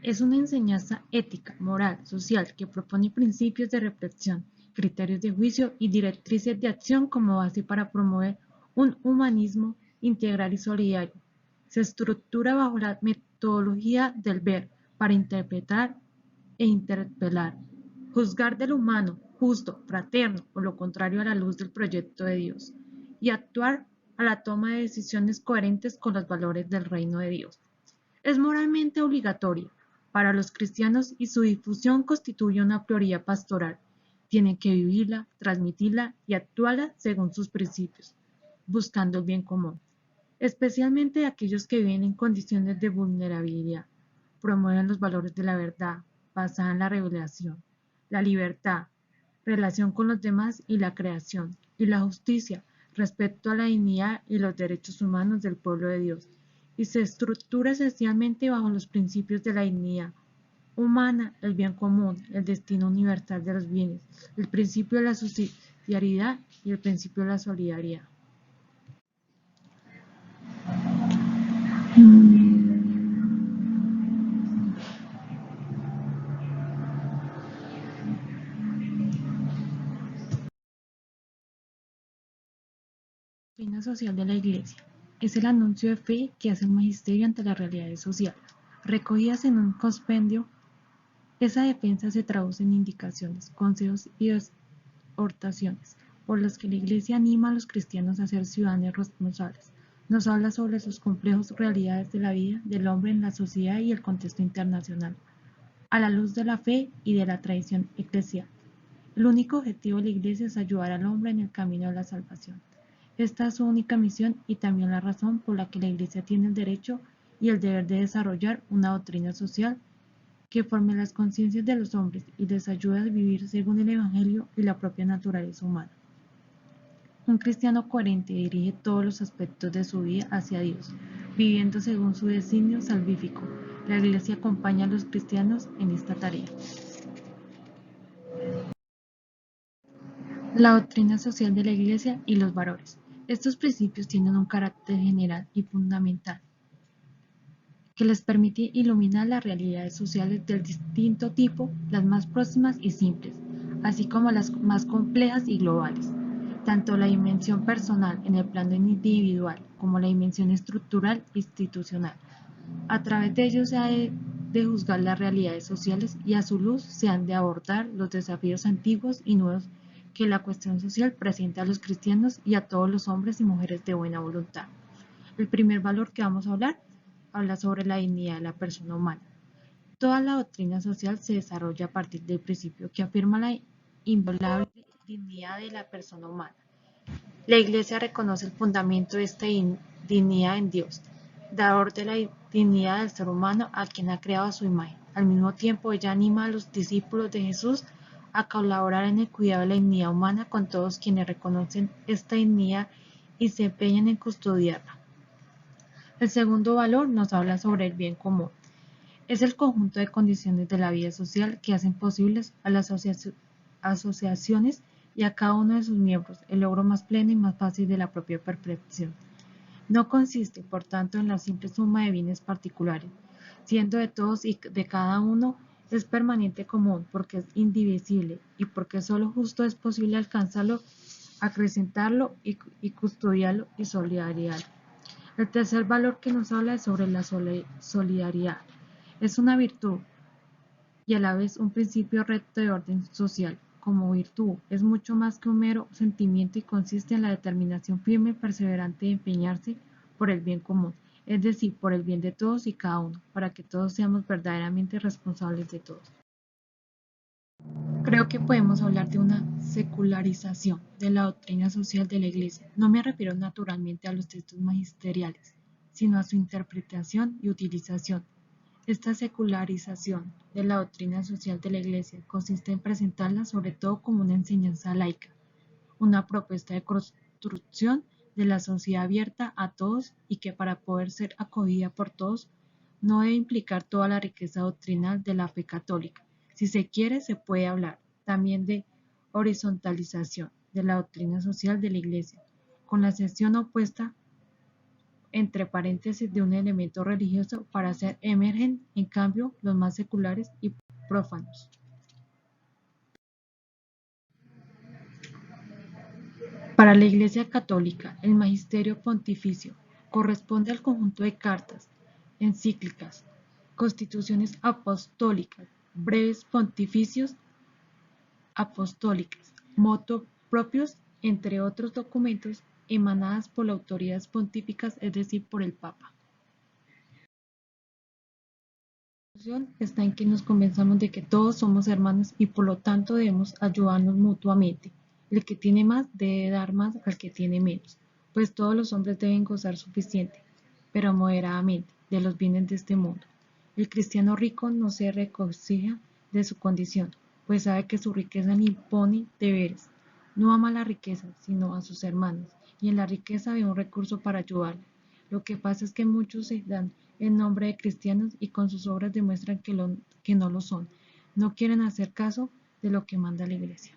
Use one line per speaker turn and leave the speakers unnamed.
Es una enseñanza ética, moral, social que propone principios de reflexión, criterios de juicio y directrices de acción como base para promover un humanismo integral y solidario. Se estructura bajo la metodología del ver para interpretar e interpelar, juzgar del humano, justo, fraterno o lo contrario a la luz del proyecto de Dios, y actuar a la toma de decisiones coherentes con los valores del reino de Dios. Es moralmente obligatoria para los cristianos y su difusión constituye una prioridad pastoral. Tienen que vivirla, transmitirla y actuarla según sus principios, buscando el bien común, especialmente aquellos que viven en condiciones de vulnerabilidad. Promueven los valores de la verdad, basada en la revelación, la libertad, relación con los demás y la creación, y la justicia respecto a la dignidad y los derechos humanos del pueblo de Dios, y se estructura esencialmente bajo los principios de la dignidad humana, el bien común, el destino universal de los bienes, el principio de la subsidiariedad y el principio de la solidaridad. La doctrina social de la Iglesia es el anuncio de fe que hace el magisterio ante las realidades sociales, recogidas en un compendio. Esa defensa se traduce en indicaciones, consejos y exhortaciones, por las que la Iglesia anima a los cristianos a ser ciudadanos responsables. Nos habla sobre sus complejas realidades de la vida del hombre en la sociedad y el contexto internacional, a la luz de la fe y de la tradición eclesial. El único objetivo de la Iglesia es ayudar al hombre en el camino de la salvación. Esta es su única misión y también la razón por la que la Iglesia tiene el derecho y el deber de desarrollar una doctrina social que forme las conciencias de los hombres y les ayude a vivir según el Evangelio y la propia naturaleza humana. Un cristiano coherente dirige todos los aspectos de su vida hacia Dios, viviendo según su designio salvífico. La Iglesia acompaña a los cristianos en esta tarea. La doctrina social de la Iglesia y los valores. Estos principios tienen un carácter general y fundamental que les permite iluminar las realidades sociales del distinto tipo, las más próximas y simples, así como las más complejas y globales. Tanto la dimensión personal en el plano individual como la dimensión estructural e institucional. A través de ellos se ha de juzgar las realidades sociales y a su luz se han de abordar los desafíos antiguos y nuevos que la cuestión social presenta a los cristianos y a todos los hombres y mujeres de buena voluntad. El primer valor que vamos a hablar habla sobre la dignidad de la persona humana. Toda la doctrina social se desarrolla a partir del principio que afirma la inviolable dignidad de la persona humana. La Iglesia reconoce el fundamento de esta dignidad en Dios, dador de la dignidad del ser humano a quien ha creado a su imagen. Al mismo tiempo, ella anima a los discípulos de Jesús a colaborar en el cuidado de la dignidad humana con todos quienes reconocen esta dignidad y se empeñan en custodiarla. El segundo valor nos habla sobre el bien común. Es el conjunto de condiciones de la vida social que hacen posibles a las asociaciones y a cada uno de sus miembros el logro más pleno y más fácil de la propia perfección. No consiste, por tanto, en la simple suma de bienes particulares, siendo de todos y de cada uno es permanente común, porque es indivisible y porque solo justo es posible alcanzarlo, acrecentarlo y custodiarlo y solidarizarlo. El tercer valor que nos habla es sobre la solidaridad. Es una virtud y a la vez un principio recto de orden social. Como virtud, es mucho más que un mero sentimiento y consiste en la determinación firme y perseverante de empeñarse por el bien común, es decir, por el bien de todos y cada uno, para que todos seamos verdaderamente responsables de todos. Creo que podemos hablar de una secularización de la doctrina social de la Iglesia. No me refiero naturalmente a los textos magisteriales, sino a su interpretación y utilización. Esta secularización de la doctrina social de la Iglesia consiste en presentarla sobre todo como una enseñanza laica, una propuesta de construcción de la sociedad abierta a todos y que para poder ser acogida por todos no debe implicar toda la riqueza doctrinal de la fe católica. Si se quiere, se puede hablar también de horizontalización de la doctrina social de la Iglesia, con la sección opuesta entre paréntesis de un elemento religioso para hacer emergen, en cambio, los más seculares y prófanos. Para la Iglesia Católica, el magisterio pontificio corresponde al conjunto de cartas, encíclicas, constituciones apostólicas, breves pontificios apostólicas, motu propios, entre otros documentos emanadas por las autoridades pontíficas, es decir, por el Papa. La solución está en que nos convenzamos de que todos somos hermanos y por lo tanto debemos ayudarnos mutuamente. El que tiene más debe dar más al que tiene menos, pues todos los hombres deben gozar suficiente, pero moderadamente, de los bienes de este mundo. El cristiano rico no se regocija de su condición, pues sabe que su riqueza le impone deberes. No ama la riqueza, sino a sus hermanos, y en la riqueza ve un recurso para ayudarle. Lo que pasa es que muchos se dan el nombre de cristianos y con sus obras demuestran que no lo son. No quieren hacer caso de lo que manda la Iglesia.